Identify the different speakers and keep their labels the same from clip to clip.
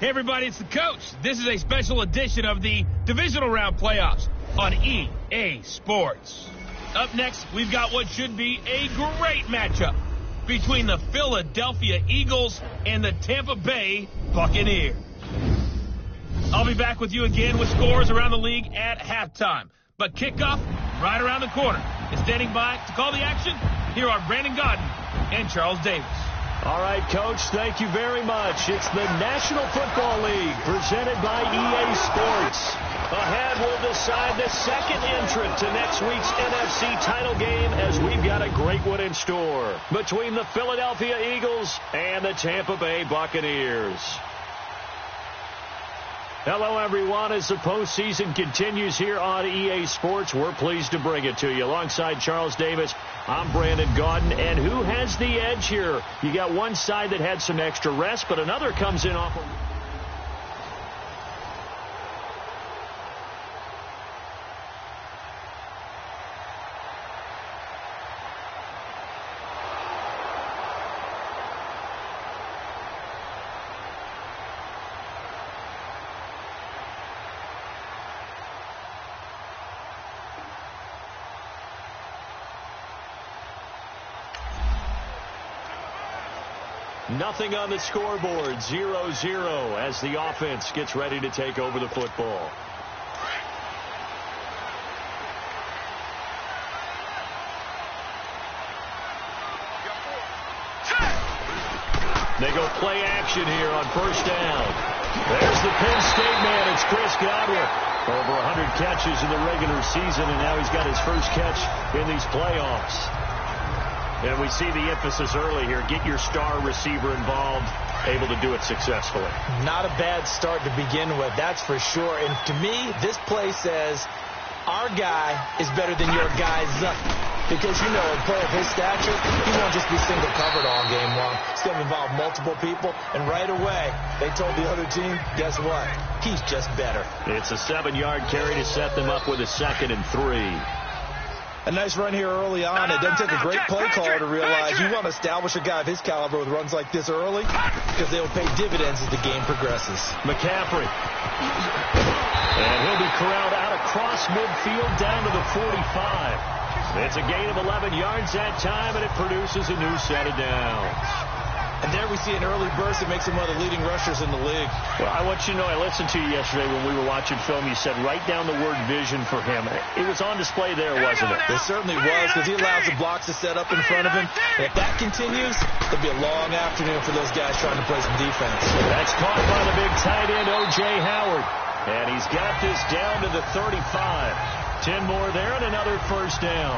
Speaker 1: Hey everybody, it's the coach. This is a special edition of the divisional round playoffs on EA Sports. Up next, we've got what should be a great matchup between the Philadelphia Eagles and the Tampa Bay Buccaneers. I'll be back with you again with scores around the league at halftime. But kickoff right around the corner. And standing by to call the action, here are Brandon Godden and Charles Davis.
Speaker 2: All right, Coach, thank you very much. It's the National Football League presented by EA Sports. Ahead, we'll decide the second entrant to next week's NFC title game as we've got a great one in store between the Philadelphia Eagles and the Tampa Bay Buccaneers. Hello, everyone. As the postseason continues here on EA Sports, we're pleased to bring it to you. Alongside Charles Davis, I'm Brandon Gaudin. And who has the edge here? You got one side that had some extra rest, but another comes in off of... Nothing on the scoreboard, 0-0 as the offense gets ready to take over the football. They go play action here on first down. There's the Penn State man. It's Chris Godwin. Over 100 catches in the regular season, and now he's got his first catch in these playoffs. And we see the emphasis early here. Get your star receiver involved, able to do it successfully. Not a bad start to begin with, that's for sure. And to me, this play says our guy is better than your guy's. Because, you know, a player of his stature, he won't just be single covered all game long. He's going to involve multiple people. And right away, they told the other team, guess what? He's just better. It's a 7-yard carry to set them up with a 2nd and 3. A nice run here early on. It doesn't take a great play caller to realize you want to establish a guy of his caliber with runs like this early because they will pay dividends as the game progresses. McCaffrey. And he'll be corralled out across midfield down to the 45. It's a gain of 11 yards that time, and it produces a new set of downs. And there we see an early burst that makes him one of the leading rushers in the league. Well, I want you to know, I listened to you yesterday when we were watching film. You said write down the word vision for him. It was on display there, wasn't it? It certainly was, because he allows the blocks to set up in front of him. And if that continues, it'll be a long afternoon for those guys trying to play some defense. That's caught by the big tight end, O.J. Howard. And he's got this down to the 35. 10 more there and another first down.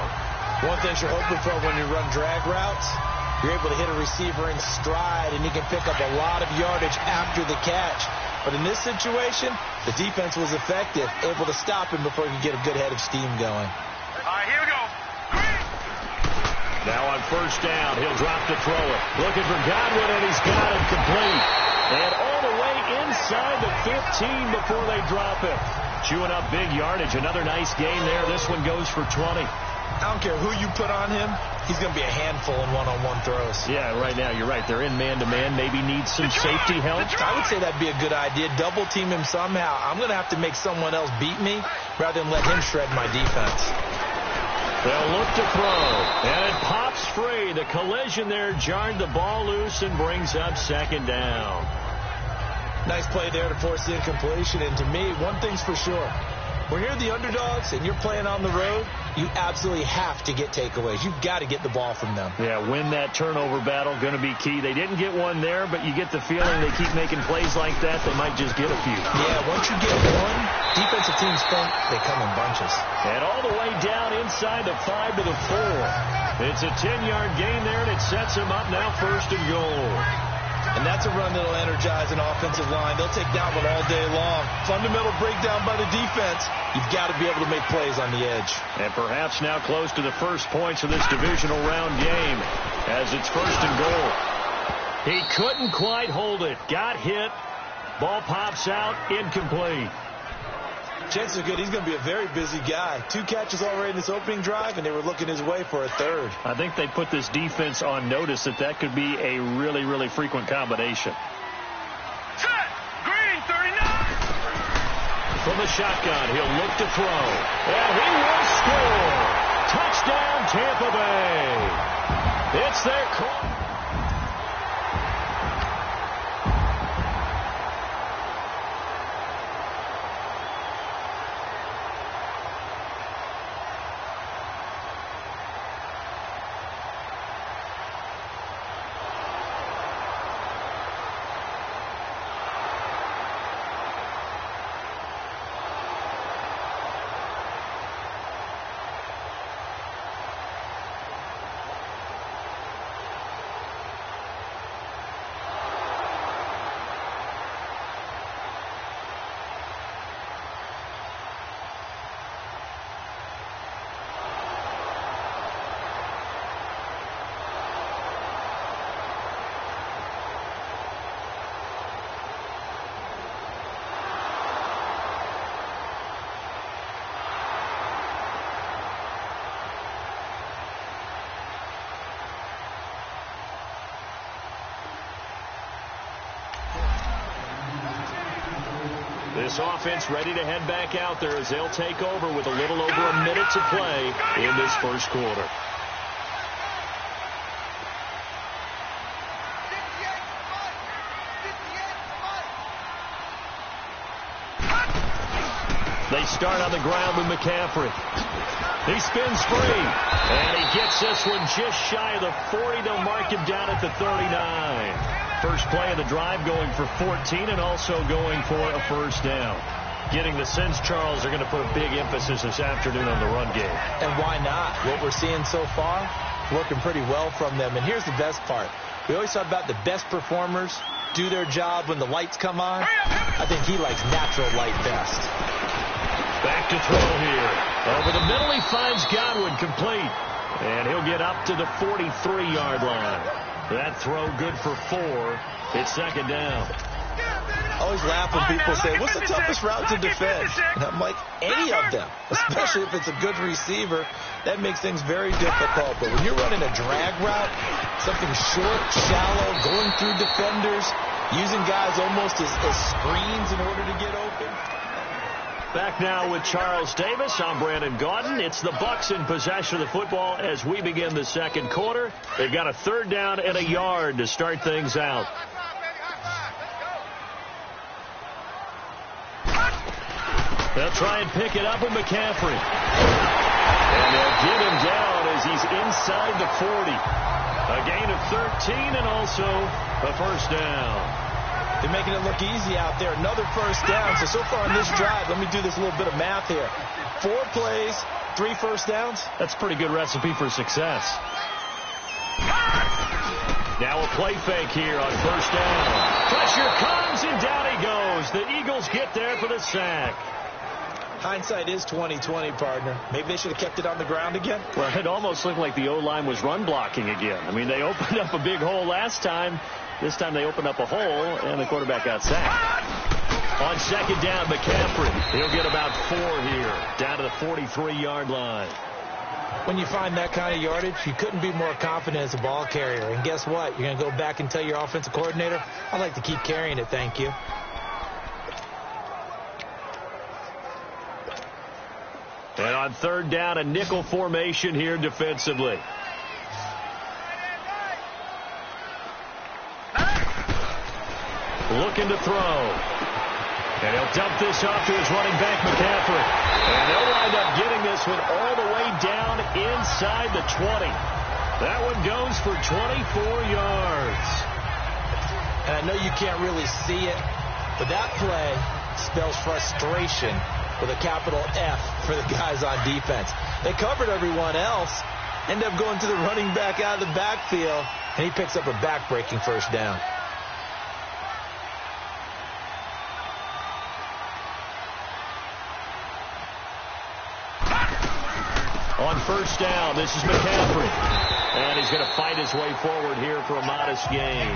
Speaker 2: One thing you're hoping for when you run drag routes, you're able to hit a receiver in stride, and you can pick up a lot of yardage after the catch. But in this situation, the defense was effective, able to stop him before he could get a good head of steam going.
Speaker 3: All right, here we go.
Speaker 2: Now on first down, he'll drop to throw it. Looking for Godwin, and he's got it complete. And all the way inside the 15 before they drop it. Chewing up big yardage. Another nice gain there. This one goes for 20.
Speaker 4: I don't care who you put on him, he's going to be a handful in one-on-one throws.
Speaker 2: Yeah, right now, you're right. They're in man-to-man. Maybe needs some safety help.
Speaker 4: I would say that'd be a good idea. Double team him somehow. I'm going to have to make someone else beat me rather than let him shred my defense.
Speaker 2: They'll look to throw, and it pops free. The collision there jarred the ball loose and brings up 2nd down.
Speaker 4: Nice play there to force the incompletion. And to me, one thing's for sure. When you're the underdogs and you're playing on the road, you absolutely have to get takeaways. You've got to get the ball from them.
Speaker 2: Yeah, win that turnover battle, going to be key. They didn't get one there, but you get the feeling they keep making plays like that, they might just get a few.
Speaker 4: Yeah, once you get one, defensive teams think they come in bunches.
Speaker 2: And all the way down inside the 5 to the 4. It's a 10-yard gain there, and it sets them up now 1st and goal.
Speaker 4: And that's a run that'll energize an offensive line. They'll take that one all day long. Fundamental breakdown by the defense. You've got to be able to make plays on the edge.
Speaker 2: And perhaps now close to the first points of this divisional round game as it's 1st and goal. He couldn't quite hold it. Got hit. Ball pops out. Incomplete.
Speaker 4: Chances are good he's going to be a very busy guy. 2 catches already in this opening drive, and they were looking his way for a 3rd.
Speaker 2: I think they put this defense on notice that could be a really, really frequent combination.
Speaker 3: Set, green.
Speaker 2: From the shotgun, he'll look to throw. And he will score. Touchdown, Tampa Bay. It's their call. This offense ready to head back out there as they'll take over with a little over a minute to play in this first quarter. They start on the ground with McCaffrey. He spins free, and he gets this one just shy of the 40. They'll mark him down at the 39. First play of the drive going for 14 and also going for a first down. Getting the sense, Charles, they're going to put a big emphasis this afternoon on the run game.
Speaker 4: And why not? What we're seeing so far, working pretty well from them. And here's the best part. We always talk about the best performers do their job when the lights come on. I think he likes natural light best.
Speaker 2: Back to throw here. Over the middle, he finds Godwin complete. And he'll get up to the 43-yard line. That throw good for 4. It's second down.
Speaker 4: I always laugh when people say, what's the toughest route to defend? And I'm like, any of them, especially if it's a good receiver. That makes things very difficult. But when you're running a drag route, something short, shallow, going through defenders, using guys almost as screens in order to get open.
Speaker 2: Back now with Charles Davis. I'm Brandon Gaudin. It's the Bucs in possession of the football as we begin the second quarter. They've got a third down and a yard to start things out. They'll try and pick it up with McCaffrey. And they'll get him down as he's inside the 40. A gain of 13 and also a first down.
Speaker 4: They're making it look easy out there. Another first down. So far on this drive, let me do this little bit of math here. 4 plays, 3 first downs.
Speaker 2: That's a pretty good recipe for success. Now a play fake here on first down. Pressure comes and down he goes. The Eagles get there for the sack.
Speaker 4: Hindsight is 20/20, partner. Maybe they should have kept it on the ground again.
Speaker 2: Well, it almost looked like the O-line was run blocking again. I mean, they opened up a big hole last time. This time they opened up a hole, and the quarterback got sacked. On second down, McCaffrey. He'll get about 4 here, down to the 43-yard line.
Speaker 4: When you find that kind of yardage, you couldn't be more confident as a ball carrier. And guess what? You're going to go back and tell your offensive coordinator, I'd like to keep carrying it, thank you.
Speaker 2: And on third down, a nickel formation here defensively. Looking to throw. And he'll dump this off to his running back, McCaffrey. And they'll wind up getting this one all the way down inside the 20. That one goes for 24 yards.
Speaker 4: And I know you can't really see it, but that play spells frustration with a capital F for the guys on defense. They covered everyone else, end up going to the running back out of the backfield, and he picks up a back-breaking first down.
Speaker 2: On first down, this is McCaffrey. And he's going to fight his way forward here for a modest gain.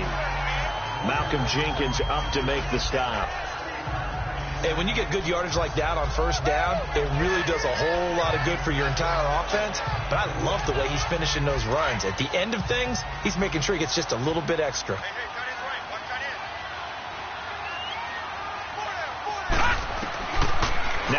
Speaker 2: Malcolm Jenkins up to make the stop.
Speaker 4: Hey, when you get good yardage like that on first down, it really does a whole lot of good for your entire offense. But I love the way he's finishing those runs. At the end of things, he's making sure he gets just a little bit extra.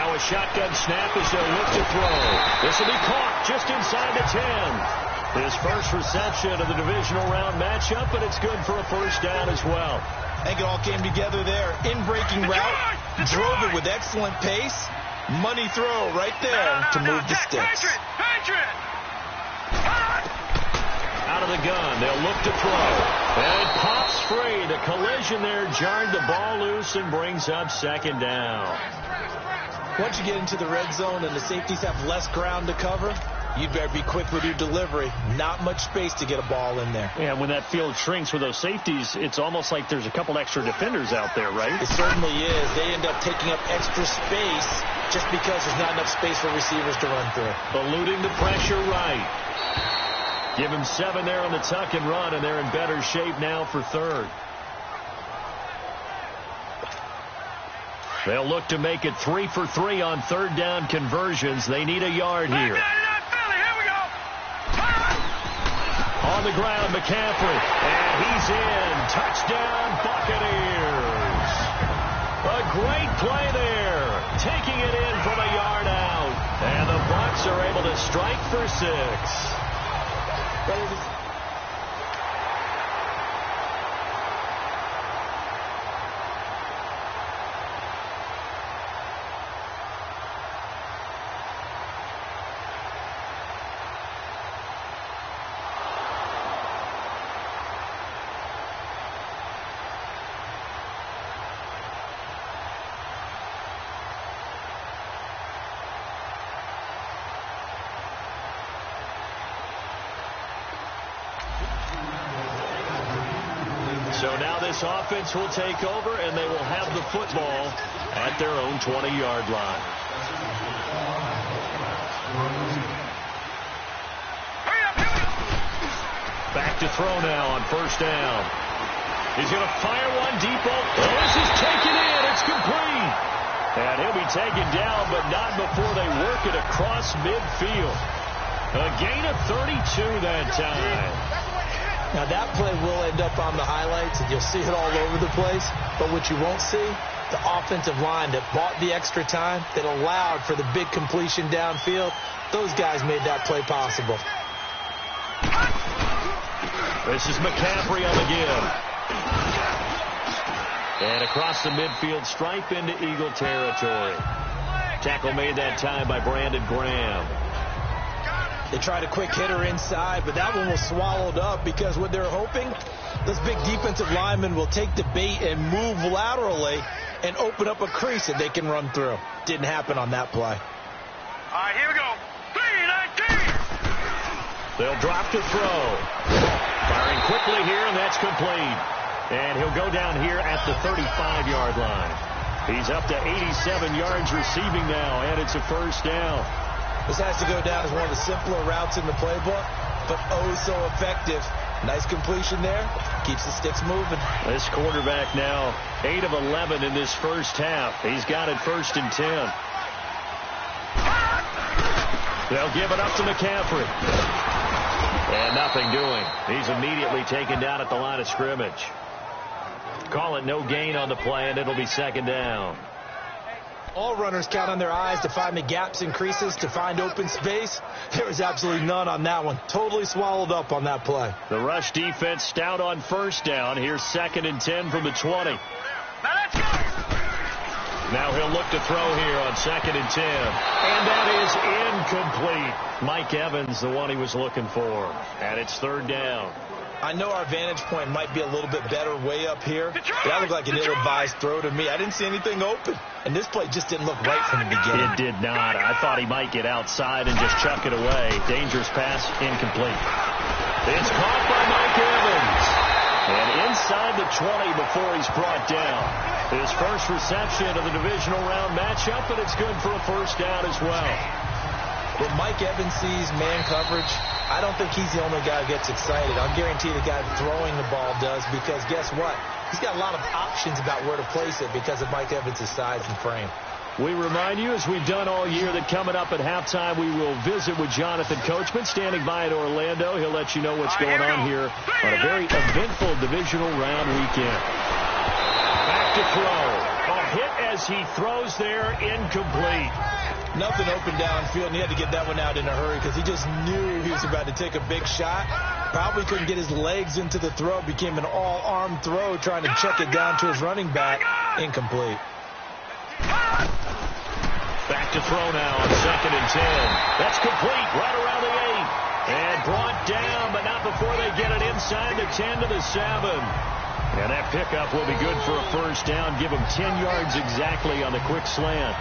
Speaker 2: Now a shotgun snap as they'll look to throw. This will be caught just inside the 10. His first reception of the divisional round matchup, and it's good for a first down as well.
Speaker 4: I think it all came together there. In-breaking route, drove it with excellent pace. Money throw right there to move the sticks.
Speaker 2: Out of the gun, they'll look to throw. And it pops free. The collision there jarred the ball loose and brings up second down.
Speaker 4: Once you get into the red zone and the safeties have less ground to cover, you'd better be quick with your delivery. Not much space to get a ball in there.
Speaker 3: Yeah, when that field shrinks with those safeties, it's almost like there's a couple extra defenders out there, right?
Speaker 4: It certainly is. They end up taking up extra space just because there's not enough space for receivers to run through.
Speaker 2: Eluding the pressure right. Give him 7 there on the tuck and run, and they're in better shape now for third. They'll look to make it 3 for 3 on third down conversions. They need a yard here. On the ground, McCaffrey. And he's in. Touchdown, Buccaneers. A great play there. Taking it in from a yard out. And the Bucs are able to strike for 6. So now this offense will take over, and they will have the football at their own 20-yard line. Back to throw now on first down. He's going to fire one deep. This is taken in. It's complete. And he'll be taken down, but not before they work it across midfield. A gain of 32 that time.
Speaker 4: Now, that play will end up on the highlights, and you'll see it all over the place. But what you won't see, the offensive line that bought the extra time, that allowed for the big completion downfield, those guys made that play possible.
Speaker 2: This is McCaffrey on the give. And across the midfield stripe into Eagle territory. Tackle made that time by Brandon Graham.
Speaker 4: They tried a quick hitter inside, but that one was swallowed up because what they're hoping, those big defensive linemen will take the bait and move laterally and open up a crease that they can run through. Didn't happen on that play.
Speaker 5: All right, here we go. 3-19.
Speaker 2: They'll drop to throw. Firing quickly here, and that's complete. And he'll go down here at the 35-yard line. He's up to 87 yards receiving now, and it's a first down.
Speaker 4: This has to go down as one of the simpler routes in the playbook, but oh so effective. Nice completion there. Keeps the sticks moving.
Speaker 2: This quarterback now 8 of 11 in this first half. He's got it 1st and 10. They'll give it up to McCaffrey. And nothing doing. He's immediately taken down at the line of scrimmage. Call it no gain on the play, and it'll be second down.
Speaker 4: All runners count on their eyes to find the gaps and creases, to find open space. There was absolutely none on that one. Totally swallowed up on that play.
Speaker 2: The rush defense stout on first down. Here's 2nd and 10 from the 20. Now he'll look to throw here on 2nd and 10. And that is incomplete. Mike Evans, the one he was looking for. And it's 3rd down.
Speaker 4: I know our vantage point might be a little bit better way up here, but that looked like an ill-advised throw to me. I didn't see anything open, and this play just didn't look right from the beginning.
Speaker 2: It did not. I thought he might get outside and just chuck it away. Dangerous pass, incomplete. It's caught by Mike Evans. And inside the 20 before he's brought down. His first reception of the divisional round matchup, and it's good for a first down as well.
Speaker 4: When Mike Evans sees man coverage, I don't think he's the only guy who gets excited. I'll guarantee the guy throwing the ball does, because guess what? He's got a lot of options about where to place it because of Mike Evans' size and frame.
Speaker 2: We remind you, as we've done all year, that coming up at halftime, we will visit with Jonathan Coachman, standing by at Orlando. He'll let you know what's going on here on a very eventful divisional round weekend. Back to throw. A hit as he throws there, incomplete.
Speaker 4: Nothing open downfield, and he had to get that one out in a hurry because he just knew he was about to take a big shot. Probably couldn't get his legs into the throw. Became an all-arm throw trying to check it down to his running back. Incomplete.
Speaker 2: Back to throw now on 2nd and 10. That's complete right around the 8. And brought down, but not before they get it inside the 10 to the 7. And that pickup will be good for a first down. Give them 10 yards exactly on the quick slant.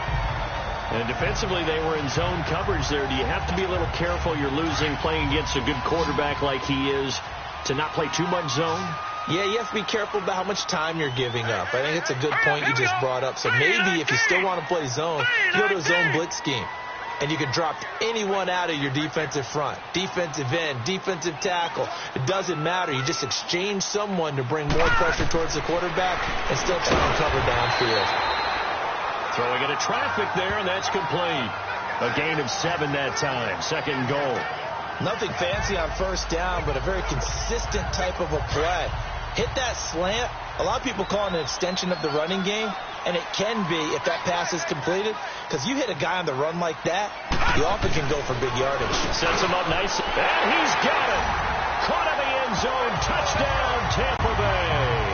Speaker 2: And defensively, they were in zone coverage there. Do you have to be a little careful? You're losing playing against a good quarterback like he is to not play too much zone?
Speaker 4: Yeah, you have to be careful about how much time you're giving up. I think it's a good point you just brought up. So maybe if you still want to play zone, you go to a zone blitz scheme. And you can drop anyone out of your defensive front. Defensive end, defensive tackle. It doesn't matter. You just exchange someone to bring more pressure towards the quarterback and still try and cover downfield.
Speaker 2: Throwing into traffic there, and that's complete. A gain of 7 that time. 2nd goal.
Speaker 4: Nothing fancy on first down, but a very consistent type of a play. Hit that slant. A lot of people call it an extension of the running game, and it can be if that pass is completed, because you hit a guy on the run like that, you often can go for big yardage.
Speaker 2: Sets him up nice, and he's got it. Caught in the end zone. Touchdown, Tampa Bay.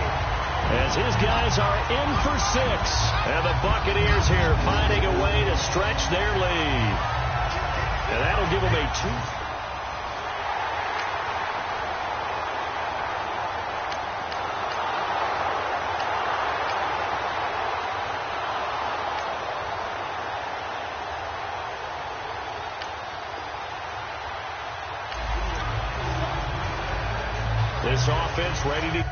Speaker 2: As his guys are in for 6. And the Buccaneers here finding a way to stretch their lead. And that'll give them a 2. This offense ready to...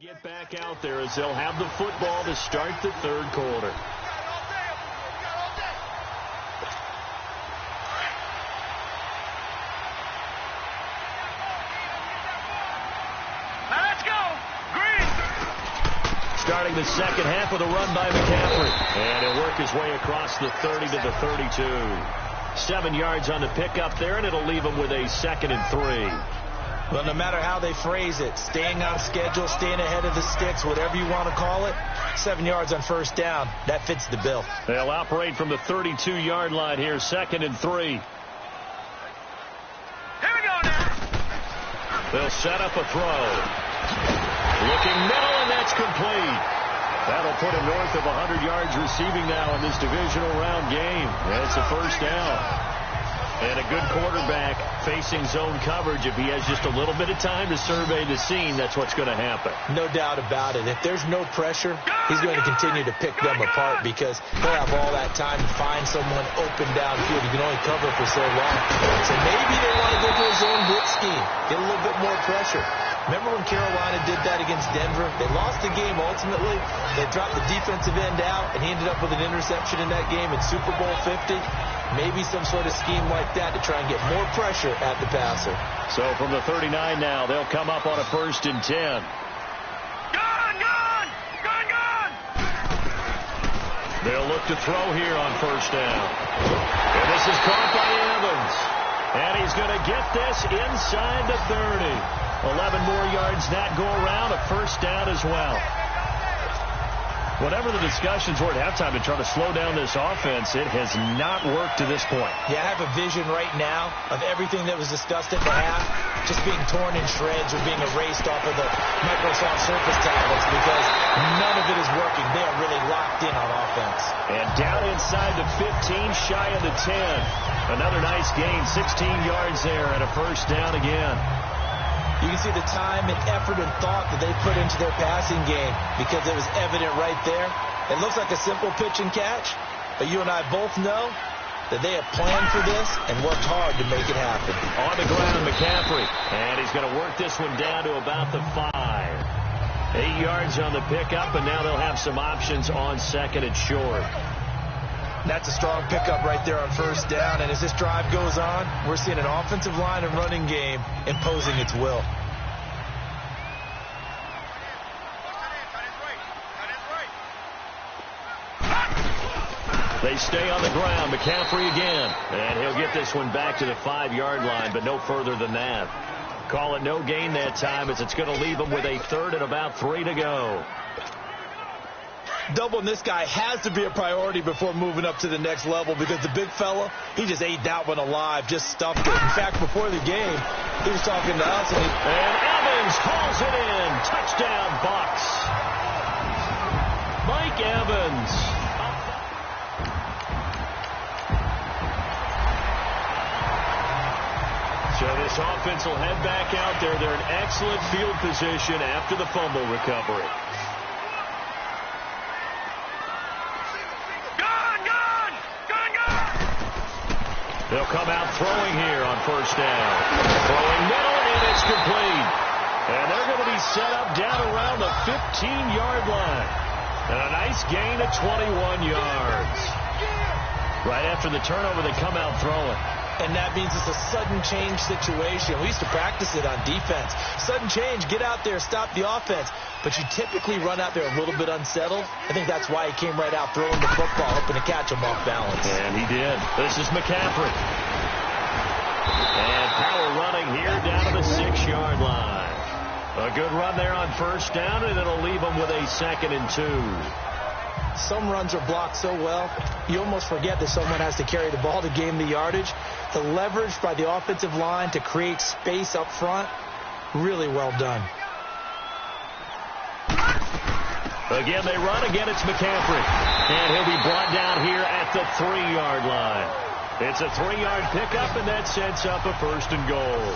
Speaker 2: Get back out there as they'll have the football to start the 3rd quarter.
Speaker 5: Now let's go. Green.
Speaker 2: Starting the 2nd half with a run by McCaffrey. And he'll work his way across the 30 to the 32. 7 yards on the pickup there, and it'll leave him with a 2nd and 3.
Speaker 4: Well, no matter how they phrase it, staying on schedule, staying ahead of the sticks, whatever you want to call it, 7 yards on first down, that fits the bill.
Speaker 2: They'll operate from the 32-yard line here, 2nd and 3.
Speaker 5: Here we go now.
Speaker 2: They'll set up a throw. Looking middle, and that's complete. That'll put him north of 100 yards receiving now in this divisional round game. That's a first down. And a good quarterback facing zone coverage. If he has just a little bit of time to survey the scene, that's what's going to happen.
Speaker 4: No doubt about it. If there's no pressure, he's going to continue to pick them apart because he'll have all that time to find someone open downfield. He can only cover for so long. So maybe they want to go to a zone blitz scheme, get a little bit more pressure. Remember when Carolina did that against Denver? They lost the game ultimately. They dropped the defensive end out, and he ended up with an interception in that game in Super Bowl 50. Maybe some sort of scheme like that to try and get more pressure at the passer.
Speaker 2: So from the 39 now, they'll come up on a 1st and 10.
Speaker 5: Gone!
Speaker 2: They'll look to throw here on first down. And this is caught by Evans. And he's going to get this inside the 30. 11 more yards that go around, a first down as well.
Speaker 3: Whatever the discussions were at halftime to try to slow down this offense, it has not worked to this point.
Speaker 4: Yeah, I have a vision right now of everything that was discussed at the half just being torn in shreds or being erased off of the Microsoft Surface tablets because none of it is working. They are really locked in on offense.
Speaker 2: And down inside the 15, shy of the 10. Another nice gain, 16 yards there and a first down again.
Speaker 4: You can see the time and effort and thought that they put into their passing game because it was evident right there. It looks like a simple pitch and catch, but you and I both know that they have planned for this and worked hard to make it happen.
Speaker 2: On the ground, McCaffrey. And he's going to work this one down to about the 5. 8 yards on the pickup, and now they'll have some options on second and short.
Speaker 4: That's a strong pickup right there on first down. And as this drive goes on, we're seeing an offensive line and running game imposing its will.
Speaker 2: They stay on the ground. McCaffrey again. And he'll get this one back to the 5-yard line, but no further than that. Call it no gain that time as it's going to leave them with a third and about 3 to go.
Speaker 4: Doubling this guy has to be a priority before moving up to the next level because the big fella, he just ate that one alive, just stuffed it. In fact, before the game, he was talking to us. And
Speaker 2: Evans hauls it in. Touchdown, Bucs. Mike Evans. So this offense will head back out there. They're in excellent field position after the fumble recovery. They'll come out throwing here on first down. Throwing middle, and it's complete. And they're going to be set up down around the 15-yard line. And a nice gain of 21 yards. Right after the turnover, they come out throwing.
Speaker 4: And that means it's a sudden change situation. We used to practice it on defense. Sudden change, get out there, stop the offense. But you typically run out there a little bit unsettled. I think that's why he came right out throwing the football, hoping to catch him off balance.
Speaker 2: And he did. This is McCaffrey. And power running here down to the 6-yard line. A good run there on first down, and it'll leave them with a 2nd and 2.
Speaker 4: Some runs are blocked so well, you almost forget that someone has to carry the ball to gain the yardage. The leverage by the offensive line to create space up front, really well done.
Speaker 2: Again, they run. Again, it's McCaffrey. And he'll be brought down here at the 3-yard line. It's a 3-yard pickup, and that sets up a 1st and goal.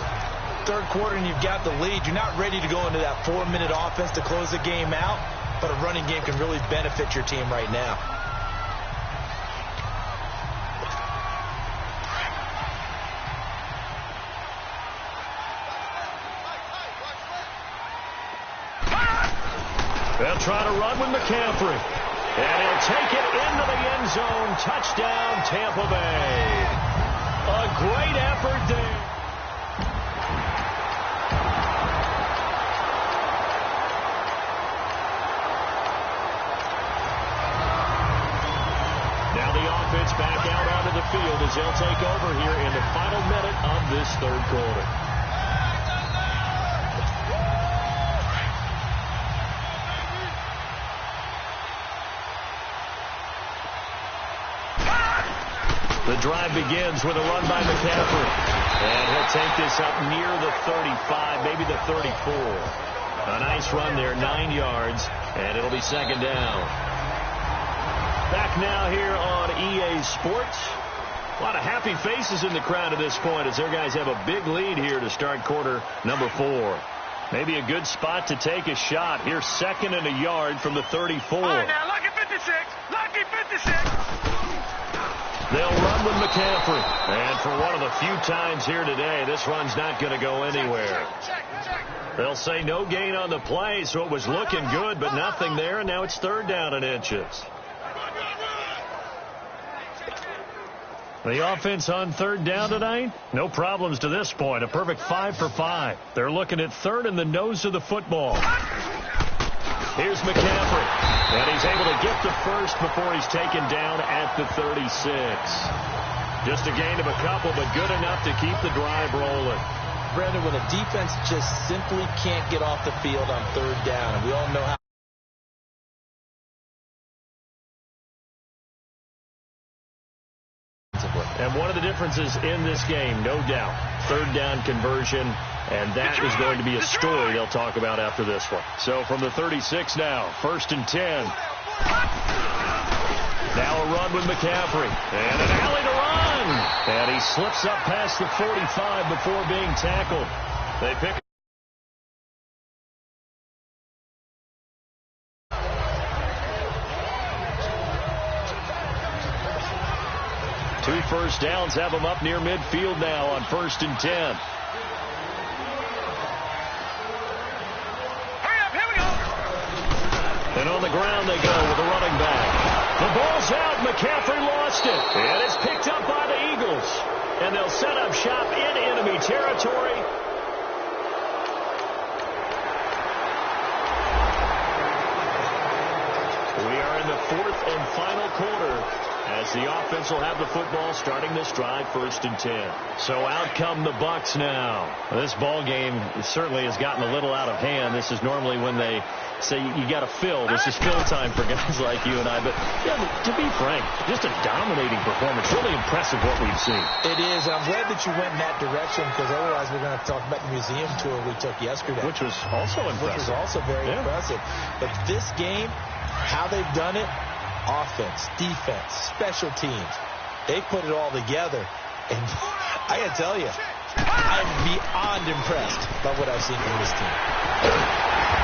Speaker 4: Third quarter, and you've got the lead. You're not ready to go into that 4-minute offense to close the game out, but a running game can really benefit your team right now.
Speaker 2: They'll try to run with McCaffrey. And he'll take it into the end zone. Touchdown, Tampa Bay. A great effort there. Now the offense back out onto the field as they'll take over here in the final minute of this third quarter. The drive begins with a run by McCaffrey. And he'll take this up near the 35, maybe the 34. A nice run there, 9 yards, and it'll be 2nd down. Back now here on EA Sports. A lot of happy faces in the crowd at this point as their guys have a big lead here to start quarter number 4. Maybe a good spot to take a shot. Here's 2nd and a yard from the 34.
Speaker 5: All right, now, lucky 56. Lucky 56.
Speaker 2: They'll run with McCaffrey. And for one of the few times here today, this run's not going to go anywhere. They'll say no gain on the play, so it was looking good, but nothing there, and now it's 3rd down and inches. The offense on 3rd down tonight, no problems to this point. A perfect 5 for 5. They're looking at 3rd in the nose of the football. Here's McCaffrey. And he's able to get the first before he's taken down at the 36. Just a gain of a couple, but good enough to keep the drive rolling.
Speaker 4: Brandon, when a defense just simply can't get off the field on 3rd down, and we all know how
Speaker 2: And one of the differences in this game, no doubt, third down conversion, and that is going to be a story they'll talk about after this one. So from the 36 now, 1st and 10. Now a run with McCaffrey. And an alley to run. And he slips up past the 45 before being tackled. They pick 2 first downs have them up near midfield now on 1st and 10.
Speaker 5: Hurry up, here we go.
Speaker 2: And on the ground they go with a running back. The ball's out. McCaffrey lost it. And it's picked up by the Eagles. And they'll set up shop in enemy territory. We are in the 4th and final quarter as the offense will have the football starting this drive, 1st and 10. So out come the Bucs now. This ball game certainly has gotten a little out of hand. This is normally when they say you got to fill. This is fill time for guys like you and I. But yeah, to be frank, just a dominating performance. Really impressive what we've seen.
Speaker 4: It is. And I'm glad that you went in that direction, because otherwise we're going to have to talk about the museum tour we took yesterday.
Speaker 2: Which was also impressive.
Speaker 4: Which was also very impressive. But this game, how they've done it, offense, defense, special teams, they put it all together. And I got to tell you, I'm beyond impressed by what I've seen from this team.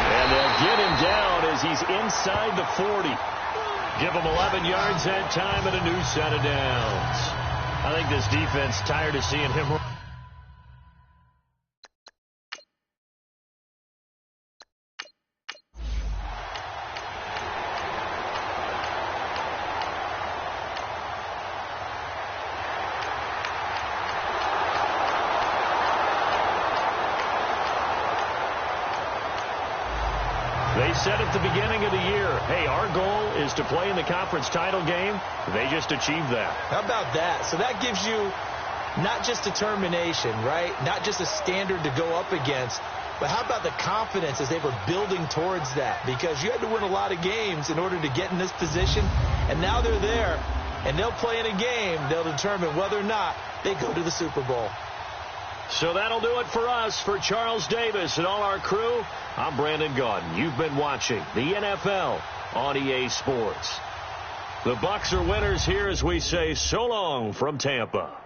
Speaker 2: And they'll get him down as he's inside the 40. Give him 11 yards that time and a new set of downs. I think this defense tired of seeing him. They said at the beginning of the year, hey, our goal is to play in the conference title game. They just achieved that.
Speaker 4: How about that? So that gives you not just determination, right? Not just a standard to go up against, but how about the confidence as they were building towards that? Because you had to win a lot of games in order to get in this position, and now they're there, and they'll play in a game. They'll determine whether or not they go to the Super Bowl.
Speaker 2: So that'll do it for us. For Charles Davis and all our crew, I'm Brandon Gaudin. You've been watching the NFL on EA Sports. The Bucs are winners here as we say so long from Tampa.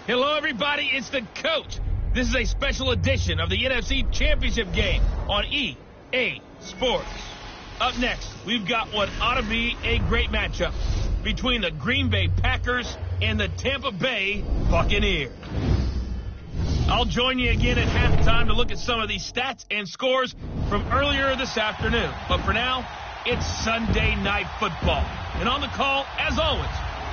Speaker 1: Hello, everybody. It's the coach. This is a special edition of the NFC Championship game on EA Sports. Up next, we've got what ought to be a great matchup between the Green Bay Packers and the Tampa Bay Buccaneers. I'll join you again at halftime to look at some of these stats and scores from earlier this afternoon. But for now, it's Sunday Night Football. And on the call, as always,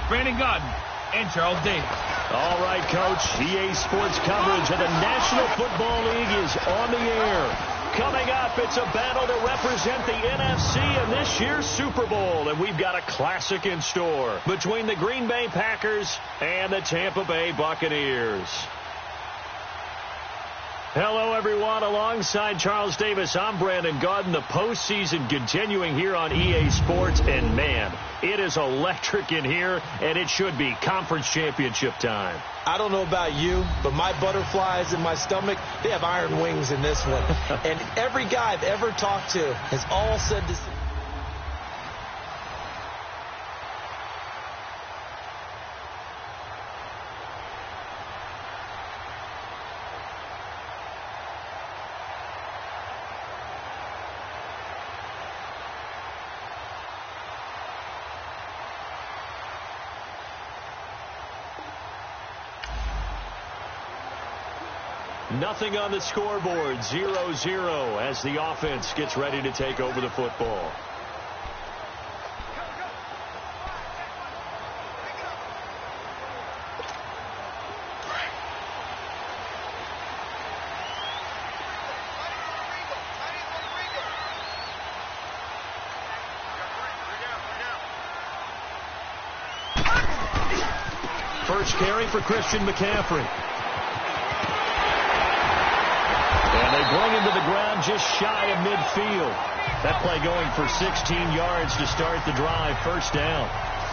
Speaker 1: Brandon Godden and Charles Davis.
Speaker 2: All right, Coach. EA Sports coverage of the National Football League is on the air. Coming up, it's a battle to represent the NFC in this year's Super Bowl. And we've got a classic in store between the Green Bay Packers and the Tampa Bay Buccaneers. Hello, everyone. Alongside Charles Davis, I'm Brandon Godden. The postseason continuing here on EA Sports. And, man, it is electric in here, and it should be conference championship time.
Speaker 4: I don't know about you, but my butterflies in my stomach, they have iron wings in this one. And every guy I've ever talked to has all said this.
Speaker 2: Nothing on the scoreboard, 0-0 as the offense gets ready to take over the football. First carry for Christian McCaffrey. And they bring him to the ground just shy of midfield. That play going for 16 yards to start the drive, first down.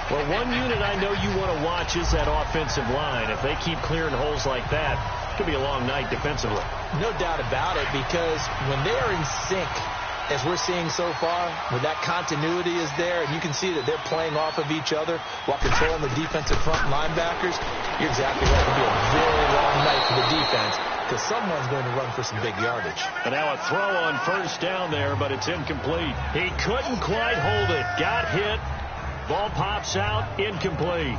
Speaker 2: Well, one unit I know you want to watch is that offensive line. If they keep clearing holes like that, it could be a long night defensively.
Speaker 4: No doubt about it, because when they are in sync, as we're seeing so far, when that continuity is there, and you can see that they're playing off of each other while controlling the defensive front linebackers, you're exactly right. It'll be a very long night for the defense, because someone's going to run for some big yardage.
Speaker 2: And now a throw on first down there, but it's incomplete. He couldn't quite hold it. Got hit. Ball pops out. Incomplete.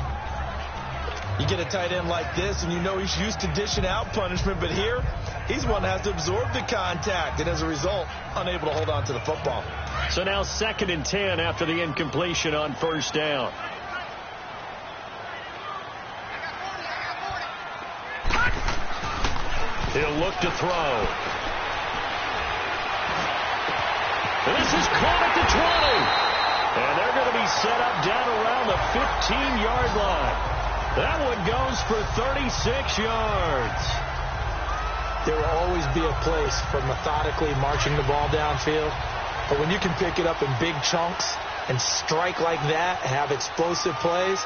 Speaker 4: You get a tight end like this, and you know he's used to dishing out punishment, but here, he's one that has to absorb the contact, and as a result, unable to hold on to the football.
Speaker 2: So now 2nd and 10 after the incompletion on first down. He'll look to throw. And this is caught at the 20. And they're going to be set up down around the 15-yard line. That one goes for 36 yards.
Speaker 4: There will always be a place for methodically marching the ball downfield. But when you can pick it up in big chunks and strike like that and have explosive plays,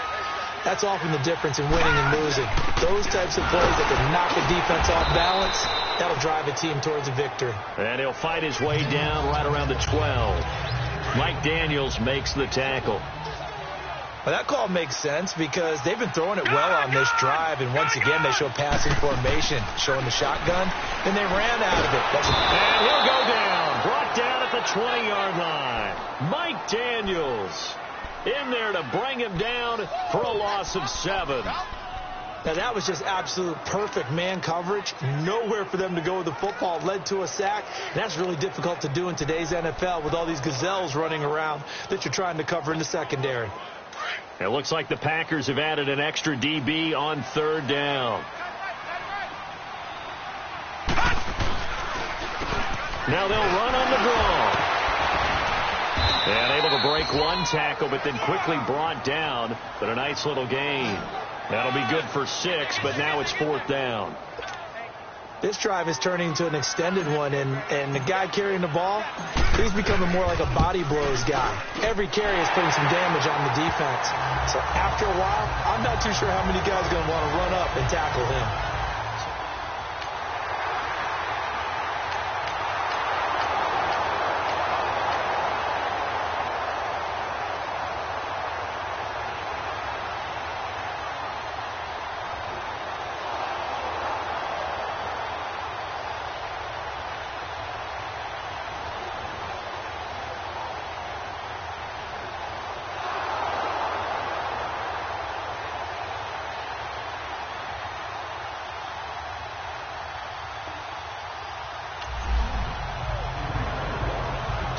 Speaker 4: that's often the difference in winning and losing. Those types of plays that can knock a defense off balance, that'll drive a team towards a victory.
Speaker 2: And he'll fight his way down right around the 12. Mike Daniels makes the tackle.
Speaker 4: Well, that call makes sense because they've been throwing it well on this drive, and once again they show passing formation, showing the shotgun, then they ran out of it.
Speaker 2: And he'll go down, brought down at the 20-yard line. Mike Daniels in there to bring him down for a loss of 7.
Speaker 4: Now, that was just absolute perfect man coverage. Nowhere for them to go with the football. Led to a sack. And that's really difficult to do in today's NFL with all these gazelles running around that you're trying to cover in the secondary.
Speaker 2: It looks like the Packers have added an extra DB on 3rd down. Now they'll run on the draw. And able to break one tackle, but then quickly brought down. But a nice little gain. That'll be good for 6, but now it's 4th down.
Speaker 4: This drive is turning into an extended one, and the guy carrying the ball, he's becoming more like a body blows guy. Every carry is putting some damage on the defense. So after a while, I'm not too sure how many guys are going to want to run up and tackle him.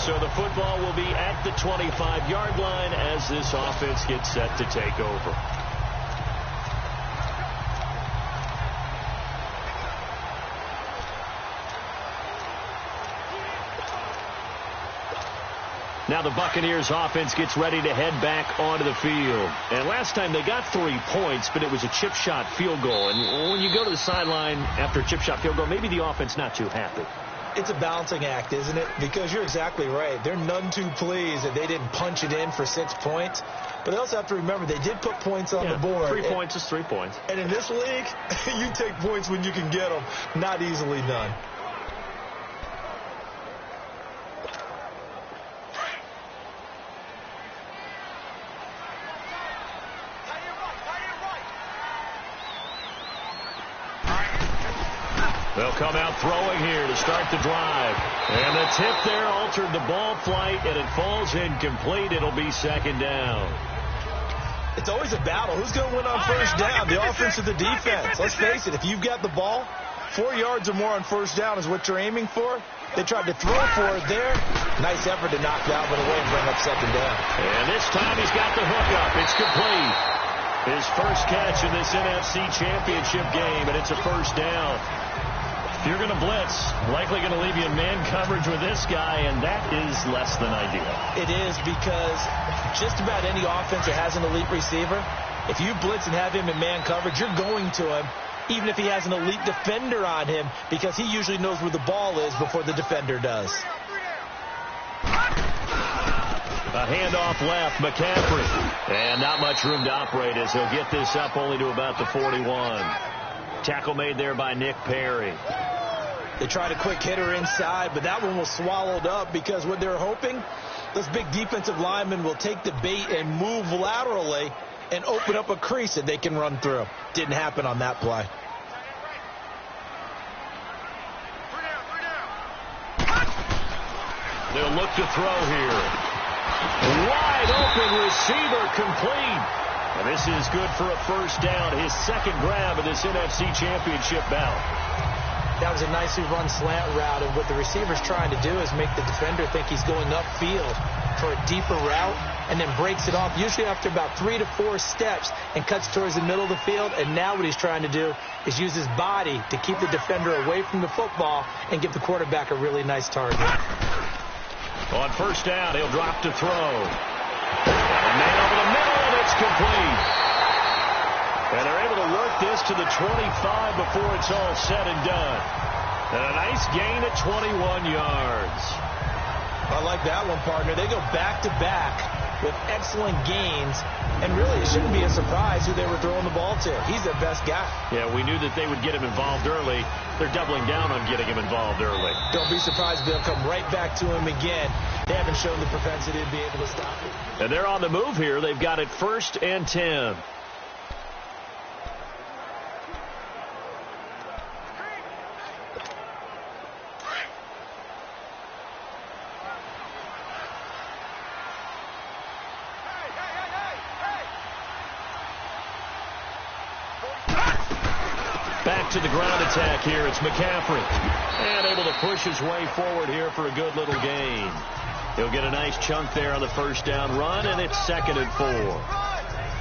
Speaker 2: So the football will be at the 25-yard line as this offense gets set to take over. Now the Buccaneers offense gets ready to head back onto the field. And last time they got 3 points, but it was a chip shot field goal. And when you go to the sideline after a chip shot field goal, maybe the offense not too happy.
Speaker 4: It's a balancing act, isn't it? Because you're exactly right. They're none too pleased that they didn't punch it in for 6 points. But they also have to remember they did put points on the board.
Speaker 2: 3 points is 3 points.
Speaker 4: And in this league, you take points when you can get them. Not easily done.
Speaker 2: They'll come out throwing here to start the drive. And the tip there altered the ball flight, and it falls incomplete. It'll be second down.
Speaker 4: It's always a battle. Who's going to win on first down, the offense or the defense? Let's face it, if you've got the ball, 4 yards or more on first down is what you're aiming for. They tried to throw for it there. Nice effort to knock that one away and bring up second down.
Speaker 2: And this time he's got the hook up. It's complete. His first catch in this NFC Championship game, and it's a first down. If you're going to blitz, likely going to leave you in man coverage with this guy, and that is less than ideal.
Speaker 4: It is, because just about any offense that has an elite receiver, if you blitz and have him in man coverage, you're going to him, even if he has an elite defender on him, because he usually knows where the ball is before the defender does.
Speaker 2: A handoff left, McCaffrey. And not much room to operate as he'll get this up only to about the 41. Tackle made there by Nick Perry.
Speaker 4: They tried a quick hitter inside, but that one was swallowed up because what they're hoping, those big defensive linemen will take the bait and move laterally and open up a crease that they can run through. Didn't happen on that play.
Speaker 2: They'll look to throw here. Wide open receiver complete. And this is good for a first down. His second grab of this NFC Championship bout.
Speaker 4: That was a nicely run slant route, and what the receiver's trying to do is make the defender think he's going upfield for a deeper route, and then breaks it off, usually after about 3 to 4 steps, and cuts towards the middle of the field. And now what he's trying to do is use his body to keep the defender away from the football and give the quarterback a really nice target.
Speaker 2: On first down, he'll drop to throw. A man over the middle, and it's complete. And they're able to work this to the 25 before it's all said and done. And a nice gain at 21 yards.
Speaker 4: I like that one, partner. They go back-to-back with excellent gains. And really, it shouldn't be a surprise who they were throwing the ball to. He's their best guy.
Speaker 2: Yeah, we knew that they would get him involved early. They're doubling down on getting him involved early.
Speaker 4: Don't be surprised if they'll come right back to him again. They haven't shown the propensity to be able to stop him.
Speaker 2: And they're on the move here. They've got it 1st and 10. Back to the ground attack here. It's McCaffrey. And able to push his way forward here for a good little gain. He'll get a nice chunk there on the first down run, and it's 2nd and 4.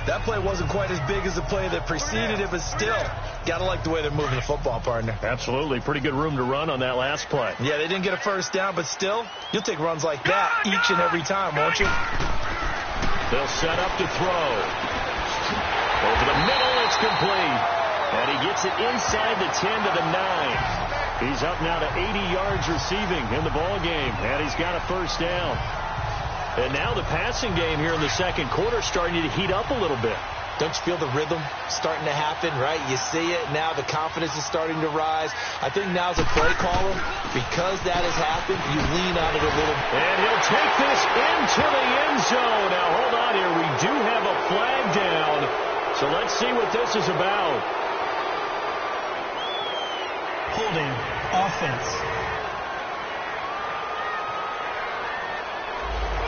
Speaker 4: That play wasn't quite as big as the play that preceded it, but still, got to like the way they're moving the football, partner.
Speaker 2: Absolutely. Pretty good room to run on that last play.
Speaker 4: Yeah, they didn't get a first down, but still, you'll take runs like that each and every time, won't you?
Speaker 2: They'll set up to throw. Over the middle, it's complete. And he gets it inside the 10 to the 9. He's up now to 80 yards receiving in the ball game, and he's got a first down. And now the passing game here in the second quarter starting to heat up a little bit.
Speaker 4: Don't you feel the rhythm starting to happen, right? You see it now. The confidence is starting to rise. I think now as a play caller, because that has happened, you lean on it a little.
Speaker 2: And he'll take this into the end zone. Now, hold on here. We do have a flag down. So let's see what this is about.
Speaker 6: Holding offense.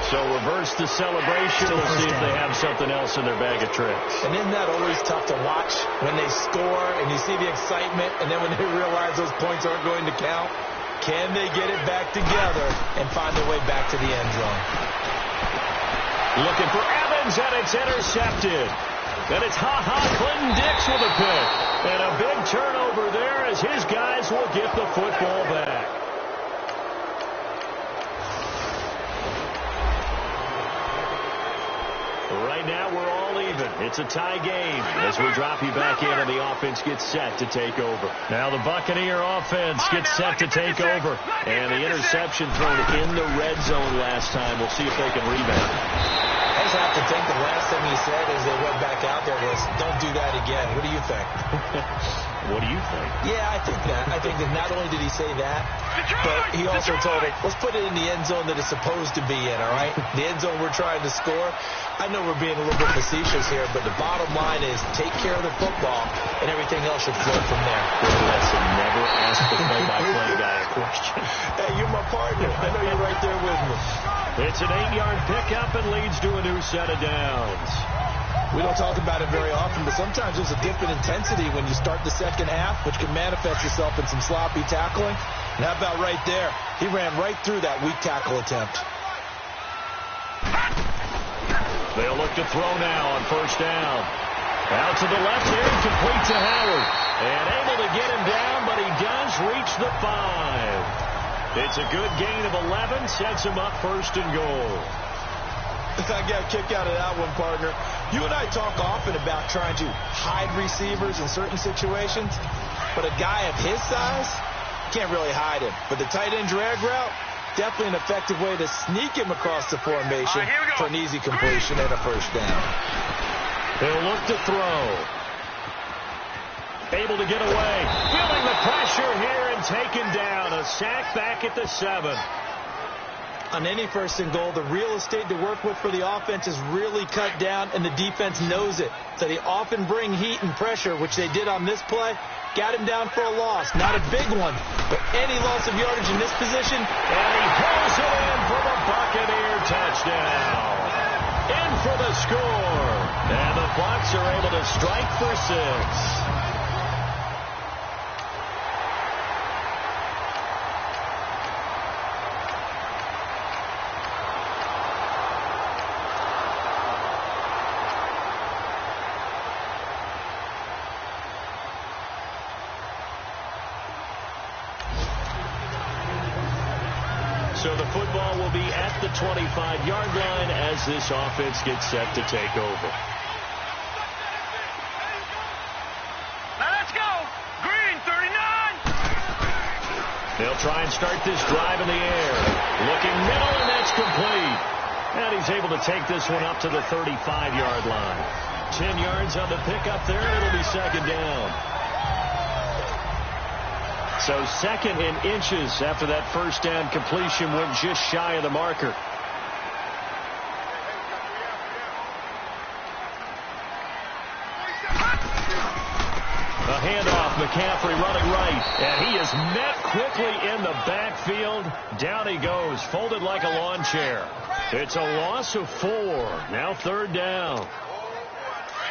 Speaker 2: So reverse the celebration. We'll see if they have something else in their bag of tricks.
Speaker 4: And isn't that always tough to watch when they score and you see the excitement, and then when they realize those points aren't going to count? Can they get it back together and find their way back to the end zone?
Speaker 2: Looking for Evans, and it's intercepted. And it's Clinton Dix with a pick. And a big turnover there as his guys will get the football back. Right now, we're all even. It's a tie game as we drop you back in and the offense gets set to take over. Now the Buccaneer offense gets set to take over. And the interception thrown in the red zone last time. We'll see if they can rebound.
Speaker 4: I just have to think the last thing he said as they went back out there was, don't do that again. What do you think?
Speaker 2: What do you think?
Speaker 4: Yeah, I think that. I think that not only did he say that, but he also told it, let's put it in the end zone that it's supposed to be in, all right? The end zone we're trying to score. I know we're being a little bit facetious here, but the bottom line is take care of the football, and everything else should flow from there.
Speaker 2: Listen, never ask the play-by-play guy a question.
Speaker 4: Hey, you're my partner. I know you're right there with me.
Speaker 2: It's an 8-yard pickup and leads to a new set of downs.
Speaker 4: We don't talk about it very often, but sometimes there's a dip in intensity when you start the second half, which can manifest itself in some sloppy tackling. And how about right there? He ran right through that weak tackle attempt.
Speaker 2: They'll look to throw now on first down. Out to the left here, complete to Howard. And able to get him down, but he does reach the 5. It's a good gain of 11, sets him up first and goal.
Speaker 4: I got a kick out of that one, partner. You and I talk often about trying to hide receivers in certain situations, but a guy of his size can't really hide him. But the tight end drag route, definitely an effective way to sneak him across the formation for an easy completion and a first down.
Speaker 2: He'll look to throw. Able to get away. Feeling the pressure here and taken down. A sack back at the 7.
Speaker 4: On any first and goal, the real estate to work with for the offense is really cut down, and the defense knows it. So they often bring heat and pressure, which they did on this play. Got him down for a loss. Not a big one, but any loss of yardage in this position.
Speaker 2: And he pulls it in for the Buccaneer touchdown. In for the score. And the Bucs are able to strike for 6. So the football will be at the 25-yard line as this offense gets set to take over.
Speaker 5: Now let's go. Green, 39.
Speaker 2: They'll try and start this drive in the air. Looking middle, and that's complete. And he's able to take this one up to the 35-yard line. 10 yards on the pickup there. It'll be second down. So second in inches after that first down completion went just shy of the marker. A handoff, McCaffrey running right, and he is met quickly in the backfield. Down he goes, folded like a lawn chair. It's a loss of 4. Now third down.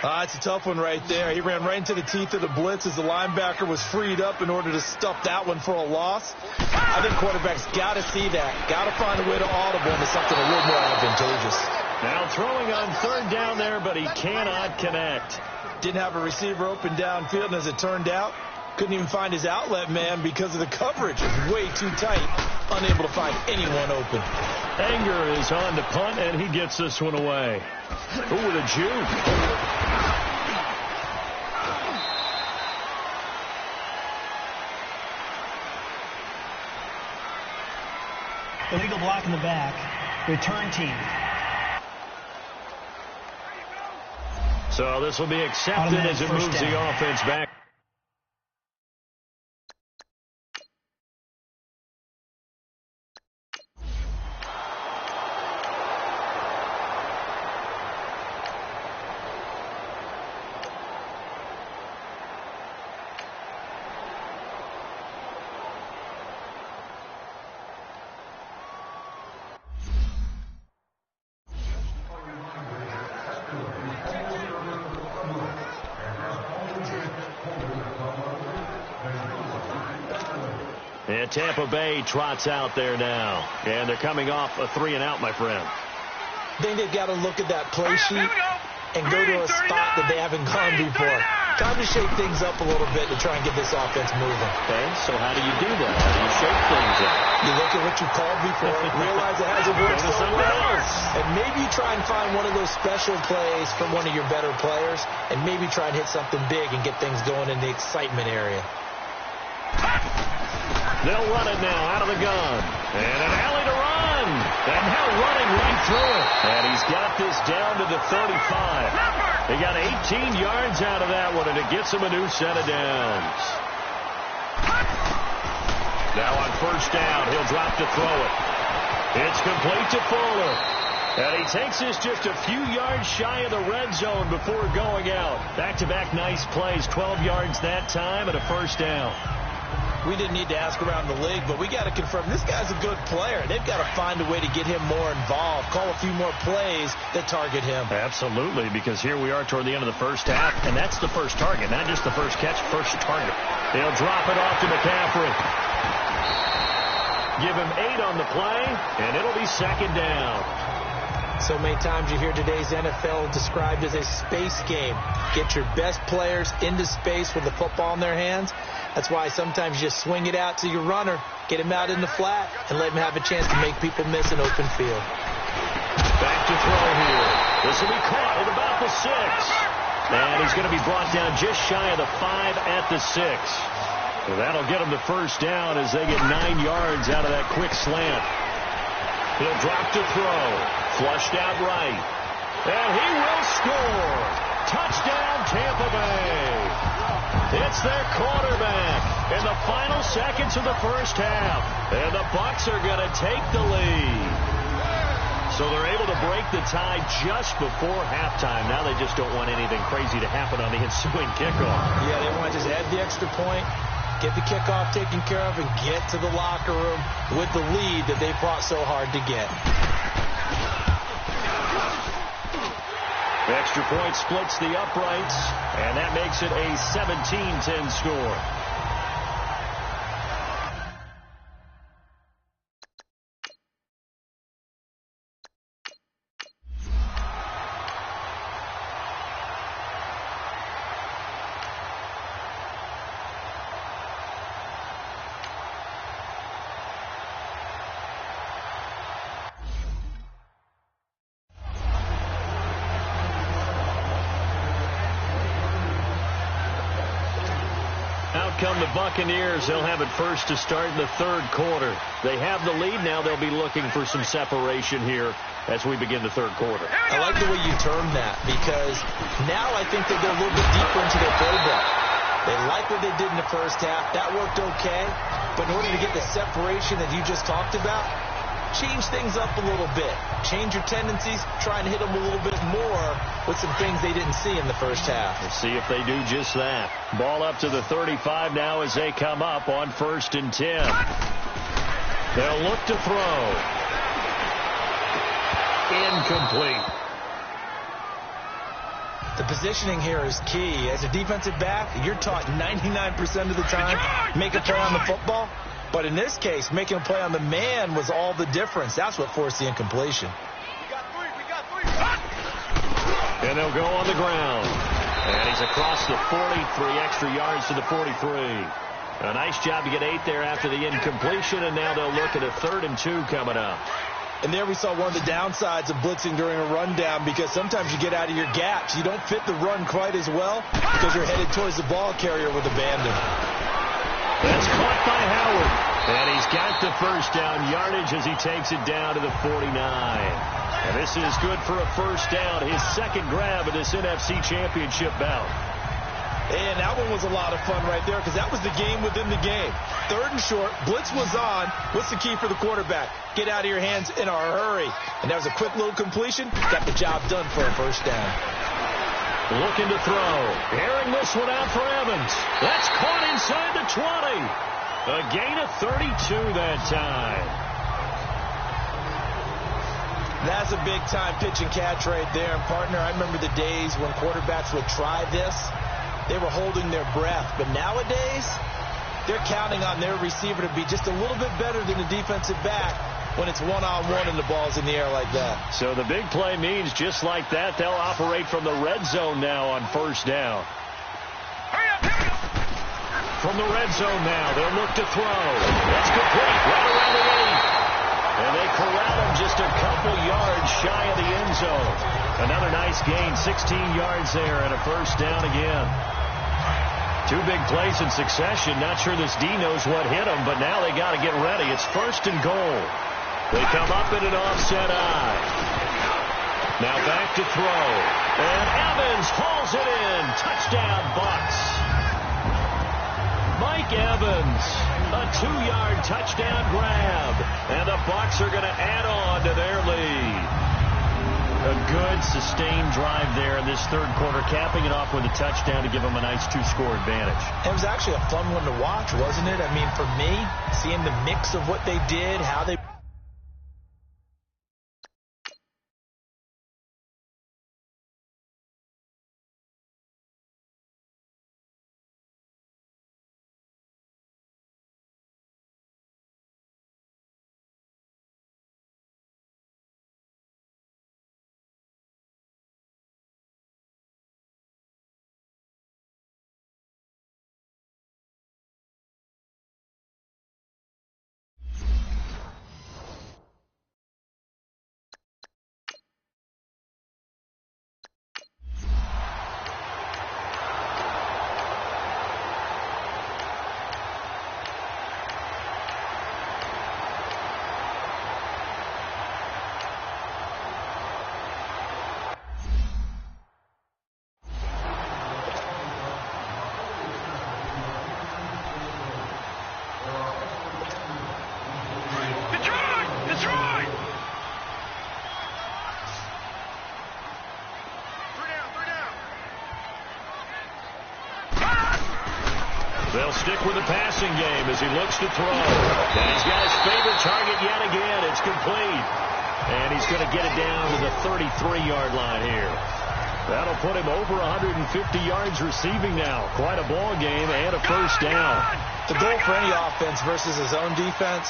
Speaker 4: It's a tough one right there. He ran right into the teeth of the blitz as the linebacker was freed up in order to stuff that one for a loss. I think quarterbacks got to see that. Got to find a way to audible into something a little more advantageous.
Speaker 2: Now throwing on third down there, but he cannot connect.
Speaker 4: Didn't have a receiver open downfield, and as it turned out, couldn't even find his outlet man because of the coverage. It was way too tight, unable to find anyone open.
Speaker 2: Anger is on to punt, and he gets this one away. Ooh, with a juke.
Speaker 6: Illegal block in the back. Return team.
Speaker 2: So this will be accepted as it moves the offense back. And Tampa Bay trots out there now. And they're coming off a 3-and-out, my friend.
Speaker 4: I think they've got to look at that play sheet and go to a spot that they haven't gone before. Time to shake things up a little bit to try and get this offense moving.
Speaker 2: Okay, so how do you do that? How do you shake things up?
Speaker 4: You look at what you called before, realize it hasn't worked so well, and maybe you try and find one of those special plays from one of your better players, and maybe try and hit something big and get things going in the excitement area.
Speaker 2: They'll run it now out of the gun. And an alley to run. And now running right through it. And he's got this down to the 35. He got 18 yards out of that one, and it gets him a new set of downs. Now on first down, he'll drop to throw it. It's complete to Fuller. And he takes this just a few yards shy of the red zone before going out. Back-to-back nice plays, 12 yards that time and a first down.
Speaker 4: We didn't need to ask around the league, but we got to confirm this guy's a good player. They've got to find a way to get him more involved, call a few more plays that target him.
Speaker 2: Absolutely, because here we are toward the end of the first half, and that's the first target, not just the first catch, first target. They'll drop it off to McCaffrey. Give him 8 on the play, and it'll be second down.
Speaker 4: So many times you hear today's NFL described as a space game. Get your best players into space with the football in their hands. That's why sometimes you just swing it out to your runner, get him out in the flat, and let him have a chance to make people miss an open field.
Speaker 2: Back to throw here. This will be caught at about the 6. And he's going to be brought down just shy of the 5 at the 6. So that'll get him the first down as they get 9 yards out of that quick slant. He'll drop to throw. Flushed out right. And he will score. Touchdown, Tampa Bay. It's their quarterback in the final seconds of the first half. And the Bucs are going to take the lead. So they're able to break the tie just before halftime. Now they just don't want anything crazy to happen on the ensuing kickoff.
Speaker 4: Yeah, they want to just add the extra point, get the kickoff taken care of, and get to the locker room with the lead that they fought so hard to get.
Speaker 2: The extra point splits the uprights, and that makes it a 17-10 score. Come the Buccaneers. They'll have it first to start in the third quarter. They have the lead. Now they'll be looking for some separation here as we begin the third quarter.
Speaker 4: I like the way you termed that, because now I think they go a little bit deeper into their playbook. They like what they did in the first half. That worked okay. But in order to get the separation that you just talked about, change things up a little bit. Change your tendencies. Try and hit them a little bit more with some things they didn't see in the first half.
Speaker 2: We'll see if they do just that. Ball up to the 35 now as they come up on 1st and 10. They'll look to throw. Incomplete.
Speaker 4: The positioning here is key. As a defensive back, you're taught 99% of the time, make a play on the football. But in this case, making a play on the man was all the difference. That's what forced the incompletion.
Speaker 5: We got three.
Speaker 2: And they'll go on the ground. And he's across the 40, 3 extra yards to the 43. A nice job to get 8 there after the incompletion, and now they'll look at a 3rd and 2 coming up.
Speaker 4: And there we saw one of the downsides of blitzing during a rundown, because sometimes you get out of your gaps. You don't fit the run quite as well because you're headed towards the ball carrier with abandon.
Speaker 2: That's caught by Howard. And he's got the first down yardage as he takes it down to the 49. And this is good for a first down, his second grab of this NFC Championship bout.
Speaker 4: And that one was a lot of fun right there, because that was the game within the game. 3rd and short, blitz was on. What's the key for the quarterback? Get out of your hands in a hurry. And that was a quick little completion. Got the job done for a first down.
Speaker 2: Looking to throw. Airing this one out for Evans. That's caught inside the 20. A gain of 32 that time.
Speaker 4: That's a big-time pitch and catch right there. And, partner, I remember the days when quarterbacks would try this. They were holding their breath. But nowadays, they're counting on their receiver to be just a little bit better than the defensive back when it's one-on-one and the ball's in the air like that.
Speaker 2: So the big play means just like that, they'll operate from the red zone now on first down. From the red zone now, they'll look to throw. That's complete, right around the 8. And they corral him just a couple yards shy of the end zone. Another nice gain, 16 yards there, and a first down again. 2 big plays in succession. Not sure this D knows what hit him, but now they got to get ready. It's first and goal. They come up in an offset eye. Now back to throw. And Evans hauls it in. Touchdown, Bucs. Mike Evans, a 2-yard touchdown grab. And the Bucs are going to add on to their lead. A good, sustained drive there in this third quarter, capping it off with a touchdown to give them a nice 2-score advantage.
Speaker 4: It was actually a fun one to watch, wasn't it? I mean, for me, seeing the mix of what they did, how they...
Speaker 2: They'll stick with the passing game as he looks to throw. And he's got his favorite target yet again. It's complete. And he's going to get it down to the 33-yard line here. That'll put him over 150 yards receiving now. Quite a ball game and a first down.
Speaker 4: The goal for any offense versus his own defense,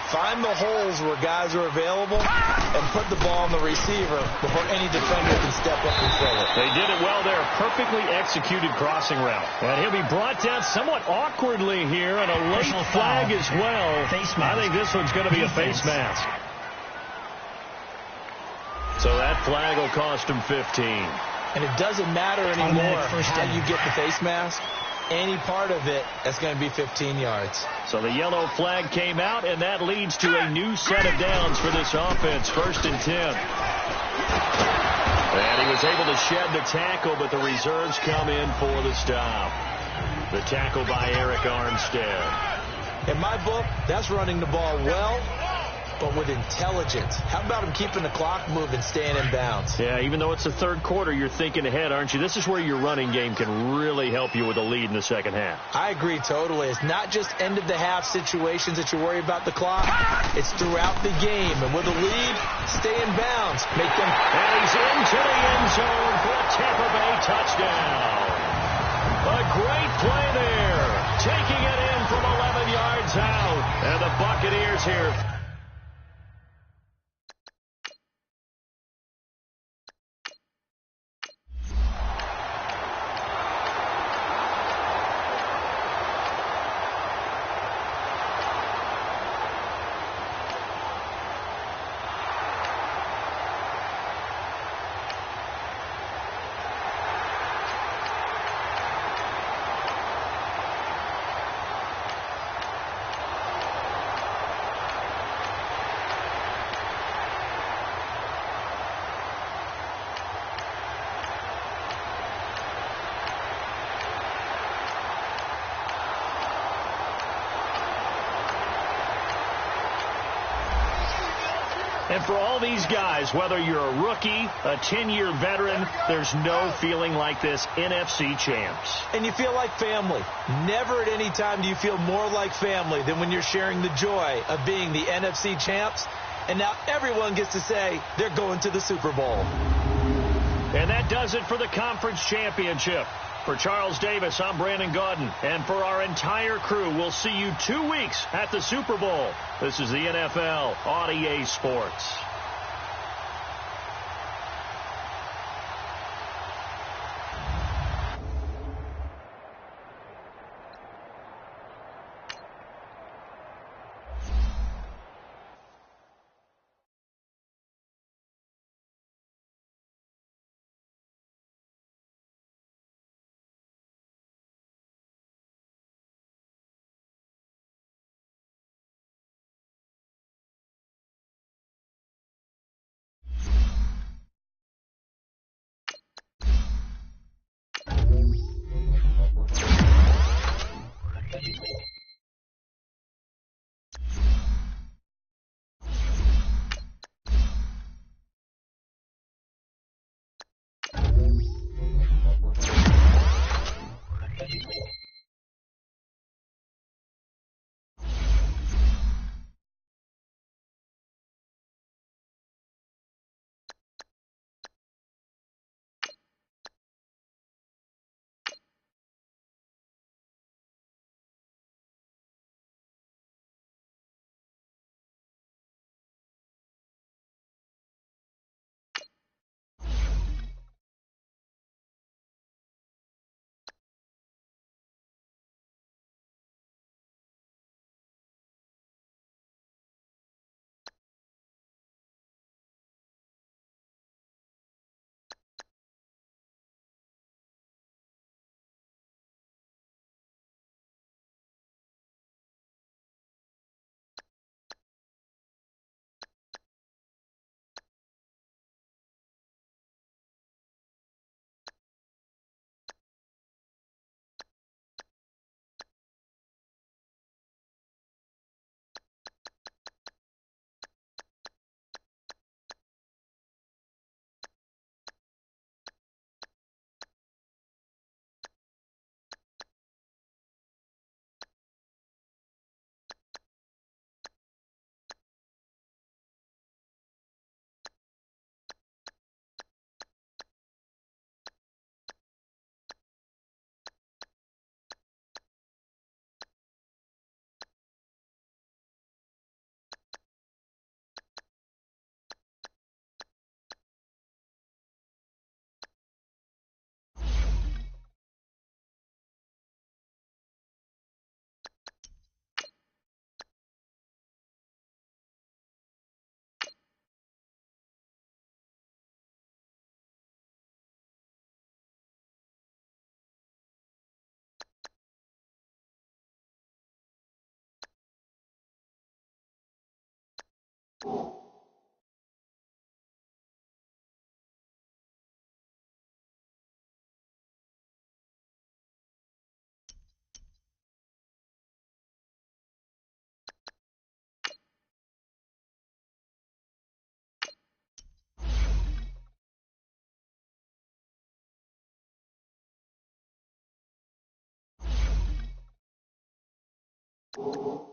Speaker 4: find the holes where guys are available and put the ball on the receiver before any defender can step up and fill it.
Speaker 2: They did it well there. Perfectly executed crossing route. And he'll be brought down somewhat awkwardly here, and a late flag as well. I think this one's going to be a face mask. So that flag will cost him 15.
Speaker 4: And it doesn't matter anymore how you get the face mask. Any part of it, that's going to be 15 yards.
Speaker 2: So the yellow flag came out, and that leads to a new set of downs for this offense. First and 10. And he was able to shed the tackle, but the reserves come in for the stop. The tackle by Eric Armstead.
Speaker 4: In my book, that's running the ball well, but with intelligence. How about him keeping the clock moving, staying in bounds?
Speaker 2: Yeah, even though it's the third quarter, you're thinking ahead, aren't you? This is where your running game can really help you with a lead in the second half.
Speaker 4: I agree totally. It's not just end-of-the-half situations that you worry about the clock. It's throughout the game. And with a lead, stay in bounds. Make them...
Speaker 2: And he's into the end zone for a Tampa Bay touchdown. A great play there. Taking it in from 11 yards out. And the Buccaneers here... And for all these guys, whether you're a rookie, a 10-year veteran, there's no feeling like this NFC champs.
Speaker 4: And you feel like family. Never at any time do you feel more like family than when you're sharing the joy of being the NFC champs. And now everyone gets to say they're going to the Super Bowl.
Speaker 2: And that does it for the conference championship. For Charles Davis, I'm Brandon Gaudin. And for our entire crew, we'll see you 2 weeks at the Super Bowl. This is the NFL on EA Sports.
Speaker 3: You